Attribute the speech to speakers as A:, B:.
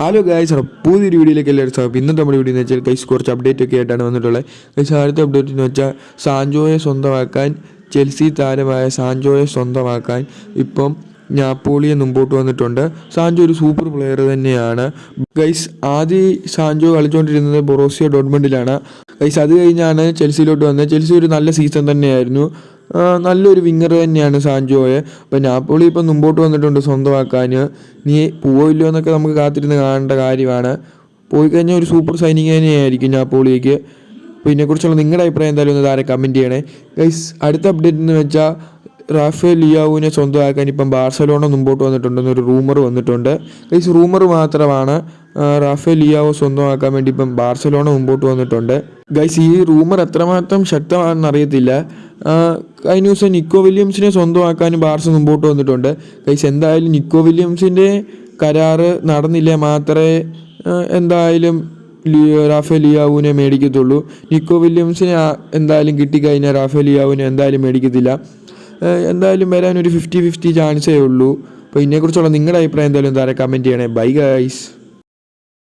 A: Hello guys, പുതിയൊരു വീഡിയോയിലേക്ക് എല്ലാവരും സ്വാഗതം. ഇന്നത്തെ നമ്മുടെ വീഡിയോ എന്ന് വെച്ചാൽ ഗൈസ് കുറച്ച് അപ്ഡേറ്റ് ഒക്കെ ആയിട്ടാണ് വന്നിട്ടുള്ളത്. ഗൈസ് ആദ്യത്തെ അപ്ഡേറ്റ് എന്ന് വെച്ചാൽ സാൻജോയെ സ്വന്തമാക്കാൻ, ചെൽസി താരമായ സാൻജോയെ സ്വന്തമാക്കാൻ ഇപ്പം നാപ്പോളിയെ മുമ്പോട്ട് വന്നിട്ടുണ്ട്. സാൻജോ ഒരു സൂപ്പർ പ്ലെയർ തന്നെയാണ് ഗൈസ്. ആദ്യം സാൻജോ കളിച്ചുകൊണ്ടിരുന്നത് ബൊറൂസിയ ഡോർട്ട്മണ്ടിലാണ് ഗൈസ്. അത് കഴിഞ്ഞാണ് ചെൽസിയിലോട്ട് വന്നത്. ചെൽസി ഒരു നല്ല സീസൺ തന്നെയായിരുന്നു. നല്ലൊരു വിങ്ങർ തന്നെയാണ് സാൻജോയെ. അപ്പോൾ നാപ്പോളി ഇപ്പം മുമ്പോട്ട് വന്നിട്ടുണ്ട് സ്വന്തമാക്കാൻ. നീ പോവില്ലോ എന്നൊക്കെ നമുക്ക് കാത്തിരുന്ന് കാണേണ്ട കാര്യമാണ്. പോയി കഴിഞ്ഞാൽ ഒരു സൂപ്പർ സൈനിങ് തന്നെയായിരിക്കും നാപ്പോളിക്ക്. അപ്പോൾ ഇതിനെക്കുറിച്ചുള്ള നിങ്ങളുടെ അഭിപ്രായം എന്തായാലും ഒന്ന് താരെ കമൻറ്റ് ചെയ്യണേ ഗൈസ്. അടുത്ത അപ്ഡേറ്റ് എന്ന് വെച്ചാൽ റാഫേൽ ലിയാവുവിനെ സ്വന്തമാക്കാൻ ഇപ്പം ബാർസലോണ മുമ്പോട്ട് വന്നിട്ടുണ്ടെന്നൊരു റൂമർ വന്നിട്ടുണ്ട് ഗൈസ്. റൂമർ മാത്രമാണ്. റാഫേൽ ലിയാവോ സ്വന്തമാക്കാൻ വേണ്ടി ഇപ്പം ബാർസലോണ മുമ്പോട്ട് വന്നിട്ടുണ്ട് ഗൈസ്. ഈ റൂമർ എത്രമാത്രം ശക്തമാണെന്ന് അറിയത്തില്ല. കഴിഞ്ഞ ദിവസം നിക്കോ വില്യംസിനെ സ്വന്തമാക്കാനും ബാർസ മുമ്പോട്ട് വന്നിട്ടുണ്ട് ഗൈസ്. എന്തായാലും നിക്കോ വില്യംസിൻ്റെ കരാറ് നടന്നില്ല മാത്രമേ എന്തായാലും റാഫേൽ ലിയാവുവിനെ മേടിക്കത്തുള്ളൂ. നിക്കോ വില്യംസിനെ എന്തായാലും കിട്ടിക്കഴിഞ്ഞാൽ റാഫേൽ ലിയാവുവിനെ എന്തായാലും മേടിക്കത്തില്ല. എന്തായാലും വരാനൊരു 50-50 ചാൻസേ ഉള്ളൂ. അപ്പോൾ ഇതിനെക്കുറിച്ചുള്ള നിങ്ങളുടെ അഭിപ്രായം എന്തായാലും താരെ കമൻറ്റ് ചെയ്യണേ. Bye guys.